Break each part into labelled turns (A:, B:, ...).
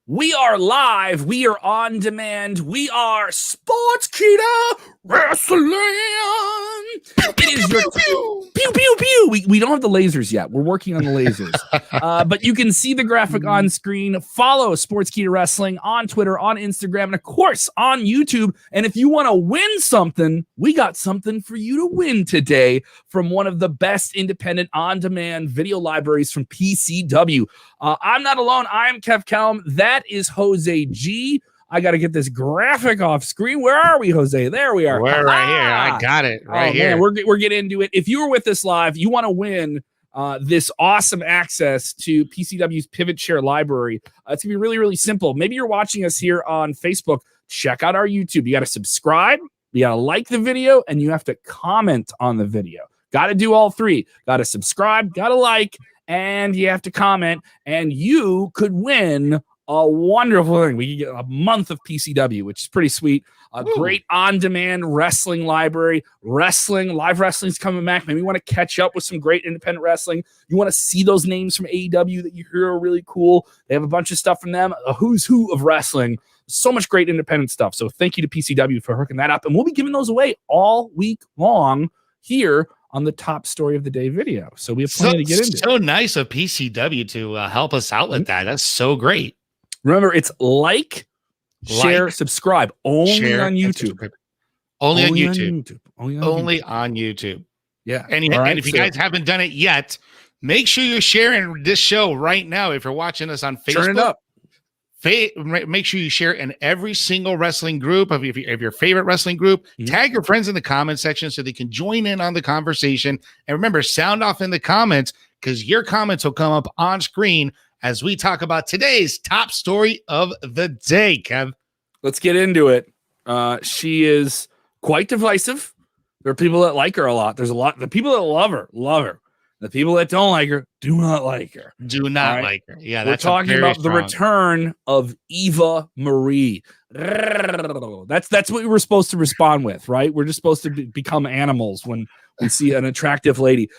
A: We are live. We are on demand. We are SportsKeeda Wrestling. It is your pew pew pew. We don't have the lasers yet. We're working on the lasers, but you can see the graphic on screen. Follow SportsKeeda Wrestling on Twitter, on Instagram, and of course on YouTube. And if you want to win something, we got something for you to win today from one of the best independent on-demand video libraries from PCW. I'm not alone. I'm Kev Kellum. That is Jose G. I got to get this graphic off screen. Where are we, Jose? There we are.
B: We're right here. I got it right here.
A: Man, we're getting into it. If you were with us live, you want to win this awesome access to PCW's Pivot Share library. It's going to be really, really simple. Maybe you're watching us here on Facebook. Check out our YouTube. You got to subscribe, you got to like the video, and you have to comment on the video. Got to do all three. Got to subscribe, got to like, and you have to comment, and you could win a wonderful thing. We get a month of PCW, which is pretty sweet. A great on-demand wrestling library. Live wrestling's coming back. Maybe you want to catch up with some great independent wrestling. You want to see those names from AEW that you hear are really cool. They have a bunch of stuff from them. A who's who of wrestling. So much great independent stuff. So thank you to PCW for hooking that up. And we'll be giving those away all week long here on the top story of the day video. So we have plenty to get into.
B: So nice of PCW to help us out with that. That's so great.
A: Remember, it's like, share, subscribe. Only on YouTube.
B: Only on YouTube. Only on YouTube.
A: Yeah.
B: And if you guys haven't done it yet, make sure you're sharing this show right now. If you're watching us on Facebook,
A: turn it up.
B: Make sure you share in every single wrestling group of your favorite wrestling group. Tag your friends in the comment section so they can join in on the conversation. And remember, sound off in the comments because your comments will come up on screen as we talk about today's top story of the day, Kev.
A: Let's get into it. She is quite divisive. There are people that like her a lot. There's a lot. The people that love her. The people that don't like her do not like her.
B: Do not like her. Yeah,
A: we're talking about the return of Eva Marie. That's what we were supposed to respond with, right? We're just supposed to become animals when we see an attractive lady.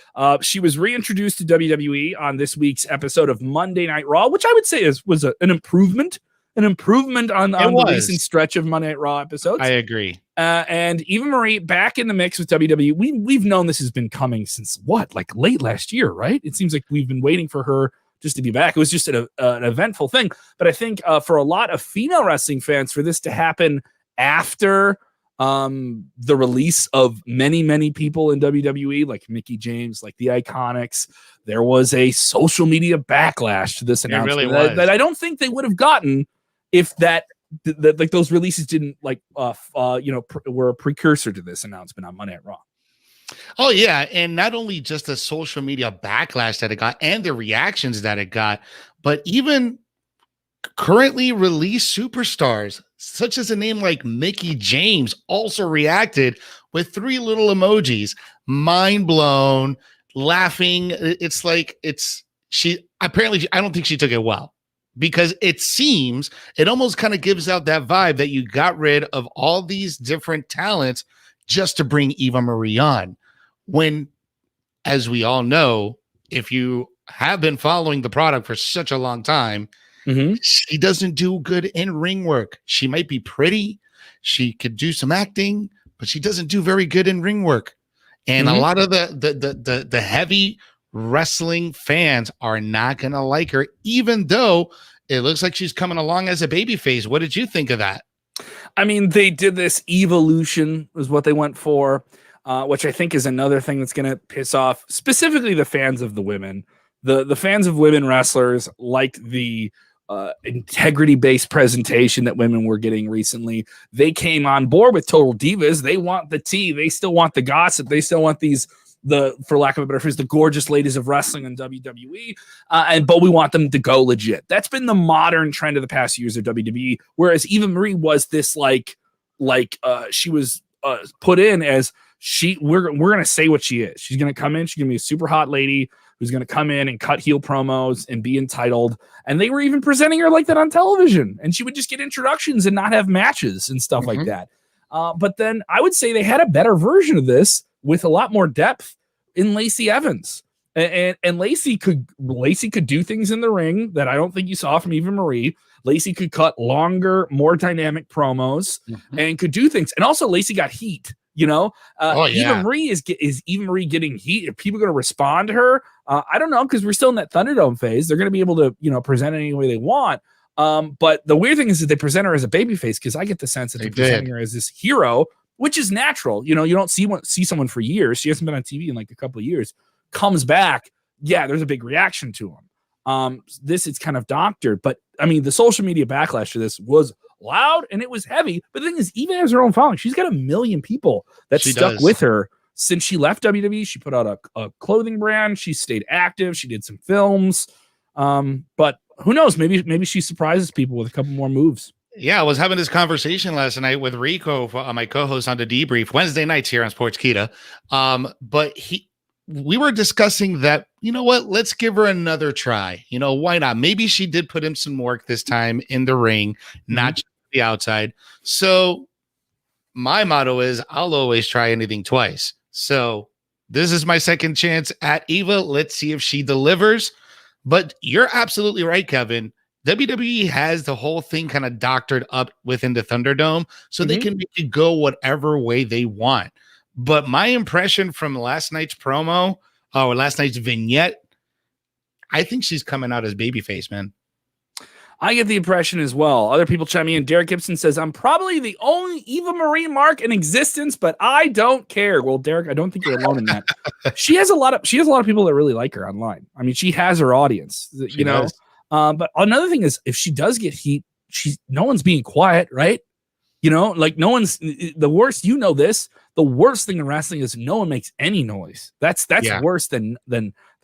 A: She was reintroduced to WWE on this week's episode of Monday Night Raw, which I would say was an improvement. An improvement on the recent stretch of Monday Night Raw episodes.
B: I agree.
A: And Eva Marie back in the mix with WWE. We've known this has been coming since late last year, right? It seems like we've been waiting for her just to be back. It was just an eventful thing. But I think for a lot of female wrestling fans, for this to happen after the release of many, many people in WWE, like Mickie James, like the Iconics, there was a social media backlash to this announcement that I don't think they would have gotten if like those releases didn't were a precursor to this announcement on Monday Night Raw.
B: Oh yeah, and not only just the social media backlash that it got and the reactions that it got, but even currently released superstars such as a name like Mickie James also reacted with 3 little emojis: mind blown, laughing. She apparently, I don't think she took it well. Because it almost kind of gives out that vibe that you got rid of all these different talents just to bring Eva Marie on. When, as we all know, if you have been following the product for such a long time, she doesn't do good in ring work. She might be pretty, she could do some acting, but she doesn't do very good in ring work. And a lot of the heavy wrestling fans are not going to like her, even though it looks like she's coming along as a babyface. What did you think of that?
A: I mean, they did this evolution was what they went for, which I think is another thing that's going to piss off specifically the fans of the women. The fans of women wrestlers liked the integrity-based presentation that women were getting recently. They came on board with Total Divas. They want the tea. They still want the gossip. They still want for lack of a better phrase, the gorgeous ladies of wrestling in WWE, but we want them to go legit. That's been the modern trend of the past years of WWE. Whereas Eva Marie was this she was put in as we're gonna say what she is. She's gonna come in. She's gonna be a super hot lady who's gonna come in and cut heel promos and be entitled. And they were even presenting her like that on television. And she would just get introductions and not have matches and stuff like that. But then I would say they had a better version of this with a lot more depth in Lacey Evans. And Lacey could do things in the ring that I don't think you saw from Eva Marie. Lacey could cut longer, more dynamic promos and could do things. And also Lacey got heat, Eva Marie is Eva Marie getting heat. Are people going to respond to her? I don't know, because we're still in that Thunderdome phase. They're going to be able to, present it any way they want. But the weird thing is that they present her as a babyface, because I get the sense that they're presenting her as this hero, which is natural. You don't see someone for years. She hasn't been on TV in like a couple of years. Comes back, there's a big reaction to him. This is kind of doctored, but I mean, the social media backlash to this was loud and it was heavy. But the thing is, even as her own following, she's got 1 million people that stuck with her since she left WWE. She put out a clothing brand. She stayed active. She did some films. But who knows? Maybe she surprises people with a couple more moves.
B: Yeah, I was having this conversation last night with Rico, my co-host on the Debrief, Wednesday nights here on SportsKeeda. But we were discussing that, let's give her another try. Why not? Maybe she did put in some work this time in the ring, not just the outside. So my motto is I'll always try anything twice. So this is my second chance at Eva. Let's see if she delivers. But you're absolutely right, Kevin. WWE has the whole thing kind of doctored up within the Thunderdome, so they can make it go whatever way they want. But my impression from last night's promo or last night's vignette, I think she's coming out as babyface, man.
A: I get the impression as well. Other people chime in. Derek Gibson says, I'm probably the only Eva Marie mark in existence, but I don't care. Well, Derek, I don't think you're alone in that. She has a lot of people that really like her online. I mean, she has her audience, but another thing is, if she does get heat, no one's being quiet, right? Like no one's the worst. This. The worst thing in wrestling is no one makes any noise. That's worse than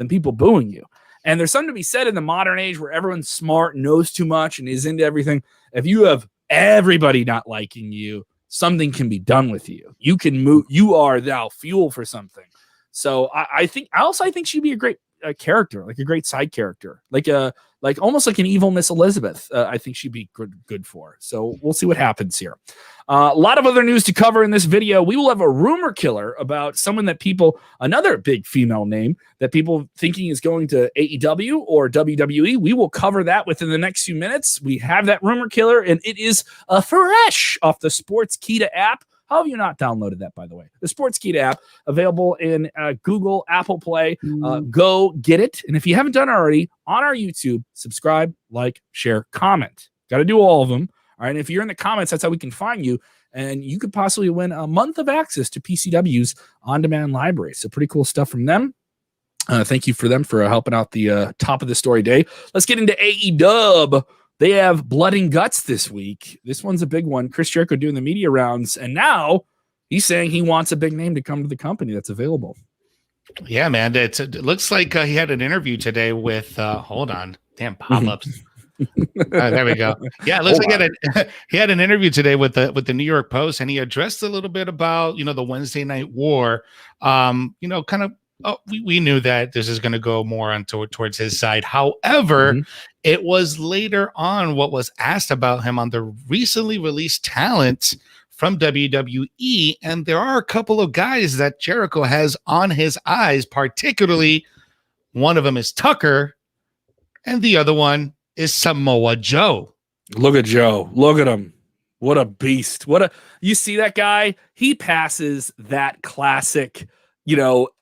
A: people booing you. And there's something to be said in the modern age where everyone's smart, knows too much, and is into everything. If you have everybody not liking you, something can be done with you. You can move. You are now fuel for something. So I think she'd be a great character, like a great side character, like almost like an evil Miss Elizabeth. I think she'd be good for. So we'll see what happens here. A lot of other news to cover in this video. We will have a rumor killer about someone another big female name that people thinking is going to AEW or WWE. We will cover that within the next few minutes. We have that rumor killer, and it is fresh off the SportsKeeda app. How have you not downloaded that, by the way? The SportsKeeda app, available in Google, Apple Play. Go get it. And if you haven't done it already, on our YouTube, subscribe, like, share, comment. Got to do all of them. All right. And if you're in the comments, that's how we can find you. And you could possibly win a month of access to PCW's on-demand library. So pretty cool stuff from them. Thank you for them for helping out the top of the story day. Let's get into AEW. They have Blood and Guts this week. This one's a big one. Chris Jericho doing the media rounds, and now he's saying he wants a big name to come to the company that's available.
B: Yeah, man. It looks like he had an interview today with, hold on, damn pop-ups. There we go. Yeah, it looks like he had an interview today with the New York Post, and he addressed a little bit about, the Wednesday Night War, kind of. Oh, we knew that this is going to go more on towards his side. However, it was later on what was asked about him on the recently released talent from WWE. And there are a couple of guys that Jericho has on his eyes, particularly one of them is Tucker and the other one is Samoa Joe.
A: Look at Joe. Look at him. What a beast. You see that guy? He passes that classic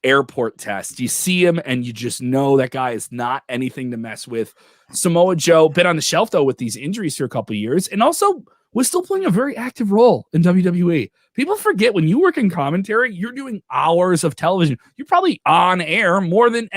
A: airport test. You see him and you just know that guy is not anything to mess with. Samoa Joe been on the shelf though with these injuries for a couple of years, and also was still playing a very active role in WWE. People forget when you work in commentary, you're doing hours of television. You're probably on air more than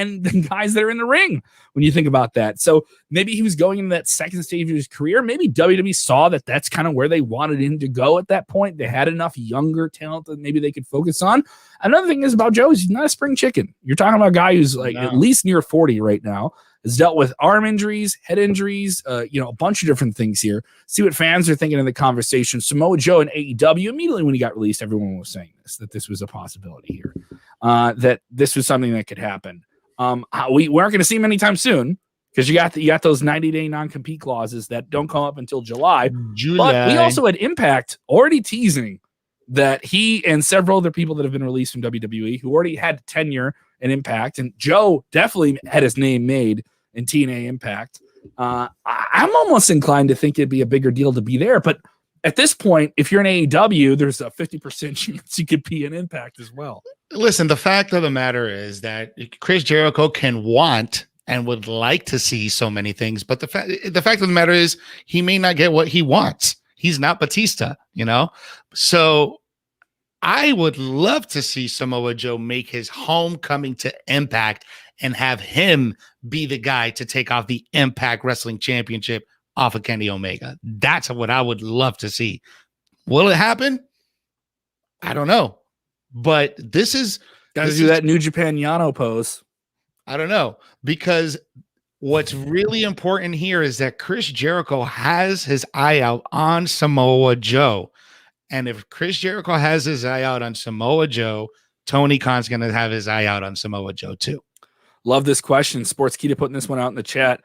A: guys that are in the ring when you think about that. So maybe he was going into that second stage of his career. Maybe WWE saw that that's kind of where they wanted him to go at that point. They had enough younger talent that maybe they could focus on. Another thing is about Joe is he's not a spring chicken. You're talking about a guy who's at least near 40 right now. Has dealt with arm injuries, head injuries, a bunch of different things here. See what fans are thinking in the conversation. Samoa Joe and AEW, immediately when he got released, everyone was saying that this was a possibility here, that this was something that could happen. We weren't going to see him anytime soon because you got those 90-day non-compete clauses that don't come up until July. But we also had Impact already teasing that he and several other people that have been released from WWE who already had tenure in Impact, and Joe definitely had his name made in TNA Impact. I'm almost inclined to think it'd be a bigger deal to be there, but at this point, if you're in AEW, there's a 50% chance you could be in Impact as well.
B: Listen, the fact of the matter is that Chris Jericho can want and would like to see so many things, but the fact of the matter is he may not get what he wants. He's not Batista, you know? So I would love to see Samoa Joe make his homecoming to Impact and have him be the guy to take off the Impact Wrestling Championship off of Kenny Omega. That's what I would love to see. Will it happen? I don't know. But this is
A: gotta do that New Japan Yano pose.
B: I don't know, because what's really important here is that Chris Jericho has his eye out on Samoa Joe. And if Chris Jericho has his eye out on Samoa Joe, Tony Khan's going to have his eye out on Samoa Joe too.
A: Love this question. SportsKeeda putting this one out in the chat.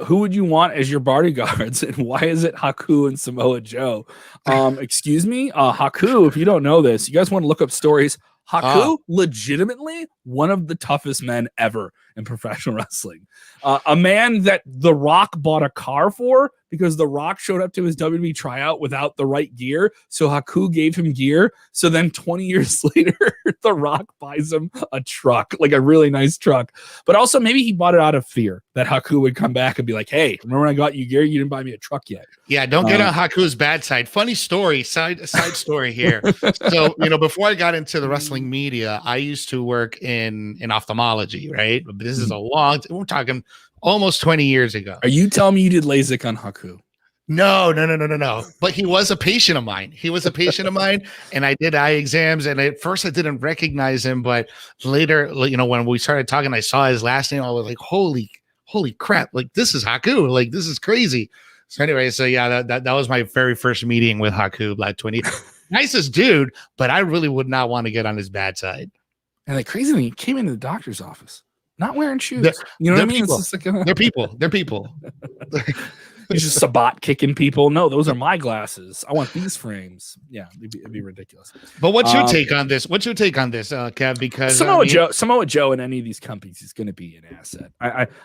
A: Who would you want as your bodyguards, and why is it Haku and Samoa Joe? Excuse me, Haku. If you don't know this, you guys want to look up stories. Haku, legitimately one of the toughest men ever in professional wrestling. A man that The Rock bought a car for because The Rock showed up to his WWE tryout without the right gear. So Haku gave him gear. So then 20 years later, The Rock buys him a truck, like a really nice truck. But also maybe he bought it out of fear that Haku would come back and be like, hey, remember when I got you gear? You didn't buy me a truck yet.
B: Yeah, don't get on Haku's bad side. Funny story, side story here. So, before I got into the wrestling media, I used to work in ophthalmology, right? But this is a long time. We're talking almost 20 years ago.
A: Are you telling me you did LASIK on Haku?
B: No. But he was a patient of mine. And I did eye exams. And at first I didn't recognize him, but later, when we started talking, I saw his last name. I was like, holy crap. Like, this is Haku. Like, this is crazy. So anyway, that was my very first meeting with Haku, Black 20. Nicest dude, but I really would not want to get on his bad side.
A: And the crazy thing, he came into the doctor's office not wearing shoes. You know what I mean?
B: People.
A: It's just like
B: They're people.
A: He's just Sabat kicking people. No, those are my glasses. I want these frames. Yeah, it'd be ridiculous.
B: But what's your take on this? Kev? Because
A: Samoa Joe in any of these companies is going to be an asset.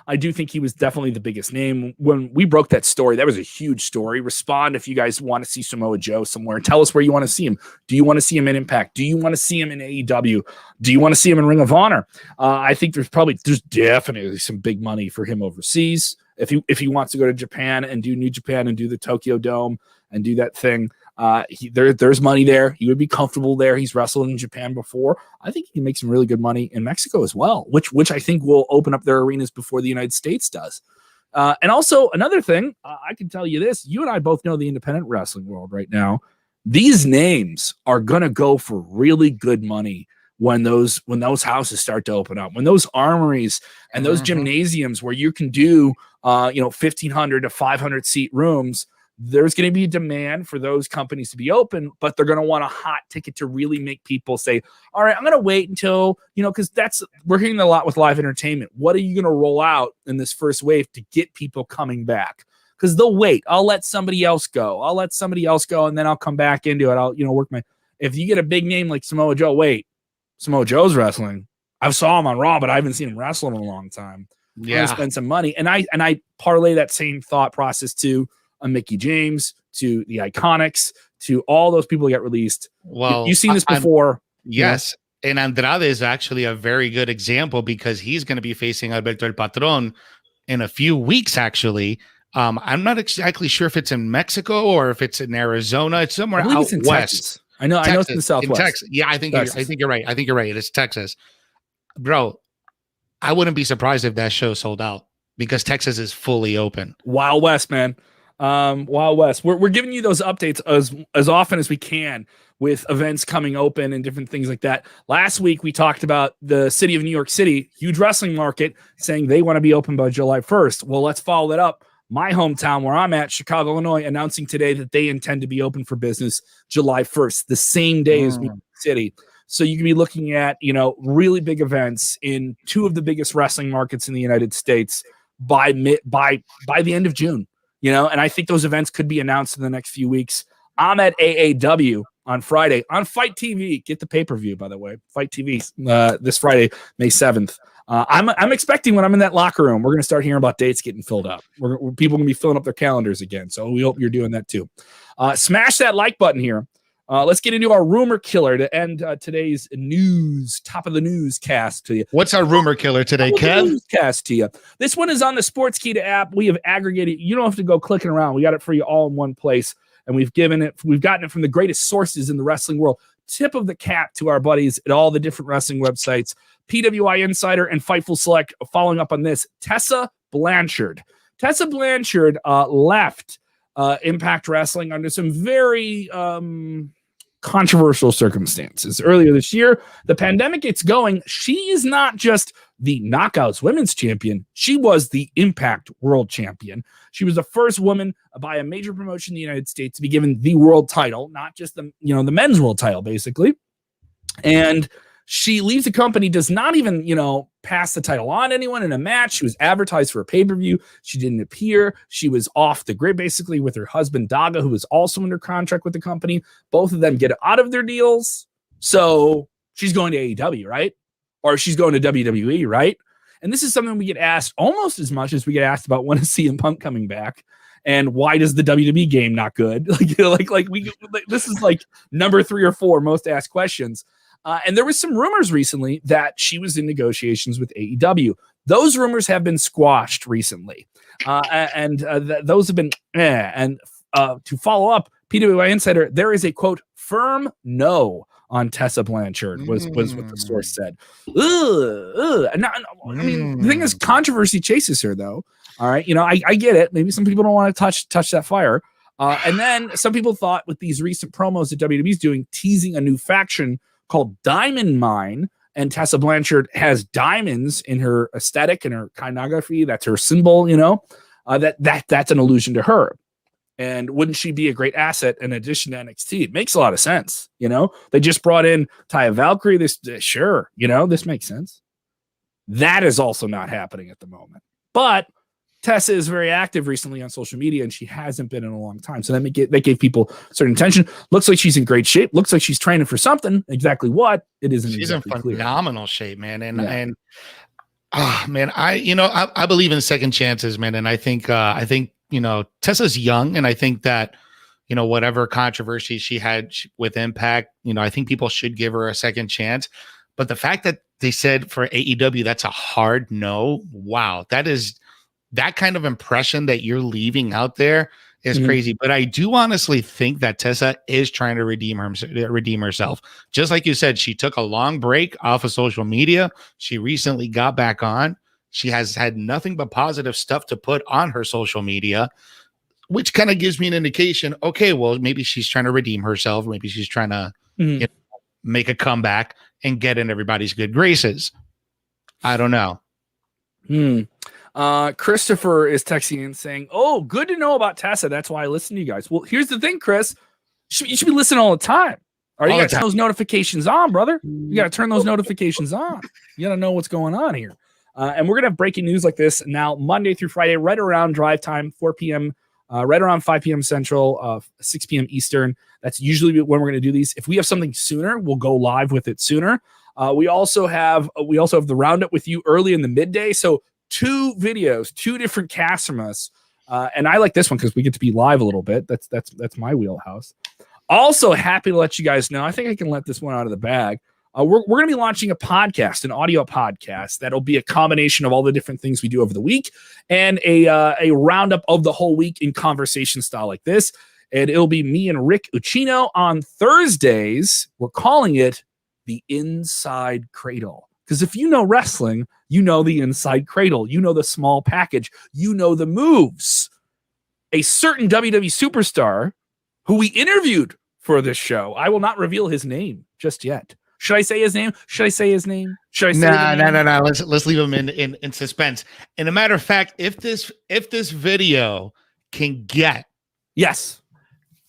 A: I do think he was definitely the biggest name. When we broke that story, that was a huge story. Respond if you guys want to see Samoa Joe somewhere. Tell us where you want to see him. Do you want to see him in Impact? Do you want to see him in AEW? Do you want to see him in Ring of Honor? I think there's definitely some big money for him overseas. If he wants to go to Japan and do New Japan and do the Tokyo Dome and do that thing, there's money there. He would be comfortable there. He's wrestled in Japan before. I think he can make some really good money in Mexico as well, which I think will open up their arenas before the United States does. And also another thing, I can tell you this: you and I both know the independent wrestling world right now. These names are gonna go for really good money when those houses start to open up, when those armories and those gymnasiums where you can do 1,500 to 500 seat rooms, there's going to be a demand for those companies to be open, but they're going to want a hot ticket to really make people say, all right, I'm going to wait until, because we're hearing a lot with live entertainment. What are you going to roll out in this first wave to get people coming back? Because they'll wait. I'll let somebody else go. And then I'll come back into it. I'll, work if you get a big name like Samoa Joe, wait, Samoa Joe's wrestling. I saw him on Raw, but I haven't seen him wrestle in a long time. Yeah, spend some money, and I parlay that same thought process to a Mickey James, to the Iconics, to all those people who get released.
B: Well,
A: you've seen this before.
B: Yes, and Andrade is actually a very good example because he's going to be facing Alberto El Patron in a few weeks. Actually, I'm not exactly sure if it's in Mexico or if it's in Arizona. It's somewhere out west.
A: Texas. I know it's in the Southwest.
B: In Texas. Yeah, I think you're right. It's Texas, bro. I wouldn't be surprised if that show sold out because Texas is fully open.
A: Wild West, man. Wild West. We're giving you those updates as often as we can with events coming open and different things like that. Last week, we talked about the city of New York City, huge wrestling market, saying they want to be open by July 1st. Well, let's follow that up. My hometown where I'm at, Chicago, Illinois, announcing today that they intend to be open for business July 1st, the same day as New York City. So you can be looking at, really big events in two of the biggest wrestling markets in the United States by the end of June, and I think those events could be announced in the next few weeks. I'm at AAW on Friday on Fight TV. Get the pay-per-view, by the way. Fight TV this Friday, May 7th. I'm expecting when I'm in that locker room, we're going to start hearing about dates getting filled up. People going to be filling up their calendars again. So we hope you're doing that too. Smash that like button here. Let's get into our rumor killer to end today's news, top of the newscast to you.
B: What's our rumor killer today, Kev?
A: Newscast to you. This one is on the SportsKeeda app. We have aggregated. You don't have to go clicking around. We got it for you all in one place, and we've gotten it from the greatest sources in the wrestling world. Tip of the cap to our buddies at all the different wrestling websites, PWI Insider and Fightful Select. Following up on this, Tessa Blanchard. Tessa Blanchard left Impact Wrestling under some very controversial circumstances. Earlier this year, the pandemic gets going. She is not just the Knockouts Women's Champion. She was the Impact World Champion. She was the first woman by a major promotion in the United States to be given the world title, not just the men's world title, basically. And she leaves the company, does not even, pass the title on to anyone in a match. She was advertised for a pay-per-view. She didn't appear. She was off the grid, basically, with her husband, Daga, who was also under contract with the company. Both of them get out of their deals. So she's going to AEW, right? Or she's going to WWE, right? And this is something we get asked almost as much as we get asked about when is CM Punk coming back. And why does the WWE game not good? This is like number 3 or 4 most asked questions. And there was some rumors recently that she was in negotiations with AEW. Those rumors have been squashed recently. Those have been, to follow up, PWI Insider, there is a, quote, firm no on Tessa Blanchard, was what the source said. I mean, the thing is, controversy chases her, though. All right, I get it. Maybe some people don't want to touch that fire. And then some people thought with these recent promos that WWE is doing, teasing a new faction called Diamond Mine, and Tessa Blanchard has diamonds in her aesthetic and her iconography. That's her symbol, that's an allusion to her. And wouldn't she be a great asset in addition to NXT? It makes a lot of sense. They just brought in Taya Valkyrie. This makes sense. That is also not happening at the moment. But Tessa is very active recently on social media, and she hasn't been in a long time. So that gave people certain attention. Looks like she's in great shape. Looks like she's training for something. Exactly what? It isn't.
B: She's
A: exactly
B: in phenomenal shape, man. I believe in second chances, man. And I think Tessa's young, and I think that whatever controversy she had with Impact, I think people should give her a second chance. But the fact that they said for AEW that's a hard no, wow, that kind of impression that you're leaving out there is crazy. But I do honestly think that Tessa is trying to redeem herself. Just like you said, she took a long break off of social media. She recently got back on. She has had nothing but positive stuff to put on her social media, which kind of gives me an indication. Okay, well, maybe she's trying to redeem herself. Maybe she's trying to make a comeback and get in everybody's good graces. I don't know.
A: Christopher is texting in saying, "Oh, good to know about Tessa. That's why I listen to you guys." Well, here's the thing, Chris. You should be listening all the time. All right, you got to turn those notifications on, brother. You got to turn those notifications on. You got to know what's going on here. And we're gonna have breaking news like this now, Monday through Friday, right around drive time, 4 p.m., right around 5 p.m. Central, 6 p.m. Eastern. That's usually when we're gonna do these. If we have something sooner, we'll go live with it sooner. We also have the roundup with you early in the midday. So 2 videos, 2 different casts from us. And I like this one because we get to be live a little bit. That's my wheelhouse. Also happy to let you guys know, I think I can let this one out of the bag. We're going to be launching a podcast, an audio podcast that'll be a combination of all the different things we do over the week and a roundup of the whole week in conversation style like this. And it'll be me and Rick Uccino on Thursdays. We're calling it the Inside Cradle. Because if you know wrestling, you know the inside cradle. You know the small package. You know the moves. A certain WWE superstar who we interviewed for this show. I will not reveal his name just yet. Should I say his name? Should I say his name? Should I say
B: No. Let's leave him in suspense. And a matter of fact, if this video can get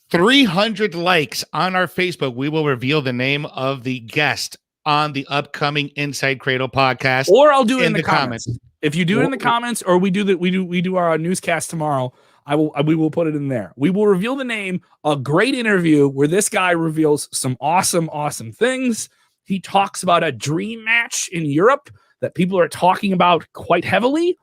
B: 300 likes on our Facebook, we will reveal the name of the guest on the upcoming Inside Cradle podcast,
A: or I'll do it in the comments. If you do it in the comments, or we do our newscast tomorrow, We will put it in there. We will reveal the name. A great interview where this guy reveals some awesome things. He talks about a dream match in Europe that people are talking about quite heavily.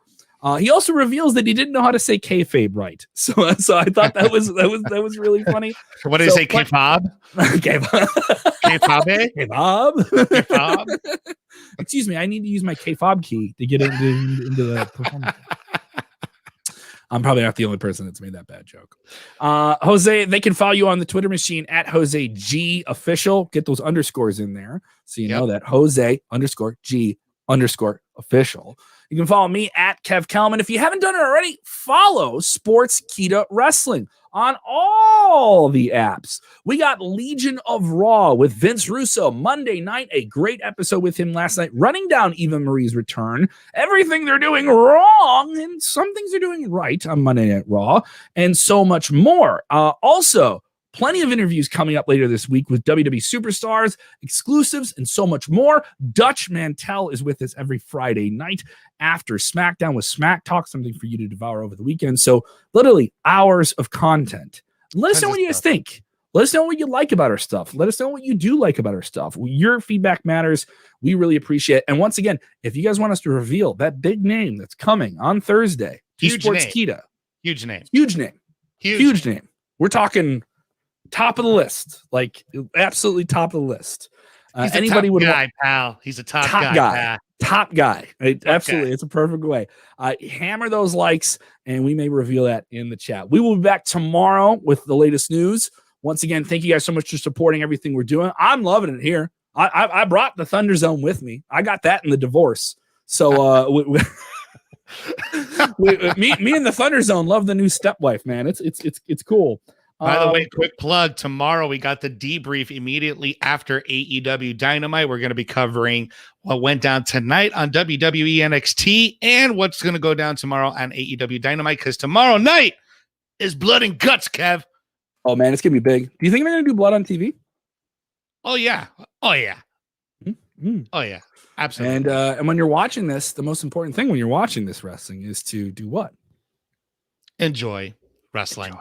A: He also reveals that he didn't know how to say kayfabe right. So I thought that was really funny.
B: What did he say? K-fob?
A: K-fob.
B: K-fob?
A: Excuse me, I need to use my K-fob key to get into the performance. I'm probably not the only person that's made that bad joke. Jose, they can follow you on the Twitter machine at Jose G Official. Get those underscores in there so you know that Jose _G _official. You can follow me at Kev Kelman. If you haven't done it already, follow SportsKeeda Wrestling on all the apps. We got Legion of Raw with Vince Russo Monday night. A great episode with him last night, running down Eva Marie's return, everything they're doing wrong, and some things they're doing right on Monday Night Raw, and so much more. Also, plenty of interviews coming up later this week with WWE superstars, exclusives, and so much more. Dutch Mantel is with us every Friday night after SmackDown with Smack Talk, something for you to devour over the weekend. So literally hours of content. Let us know what you guys think. Let us know what you like about our stuff. Let us know what you do like about our stuff. Your feedback matters. We really appreciate it. And once again, if you guys want us to reveal that big name that's coming on Thursday, SportsKeeda.
B: Huge name.
A: We're talking top of the list, like absolutely top of the list.
B: He's anybody would guy, pal. He's a top guy.
A: Top guy. Absolutely. It's a perfect way. Hammer those likes, and we may reveal that in the chat. We will be back tomorrow with the latest news. Once again, thank you guys so much for supporting everything we're doing. I'm loving it here. I brought the Thunder Zone with me. I got that in the divorce. So me and the Thunder Zone love the new stepwife, man. It's cool.
B: By the way, quick plug. Tomorrow we got the debrief immediately after AEW Dynamite. We're going to be covering what went down tonight on WWE NXT and what's going to go down tomorrow on AEW Dynamite, because tomorrow night is Blood and Guts, Kev.
A: Oh, man, it's going to be big. Do you think they're going to do blood on TV?
B: Oh, yeah. Mm-hmm. Oh, yeah. Absolutely.
A: And when you're watching this, the most important thing when you're watching this wrestling is to do what?
B: Enjoy wrestling.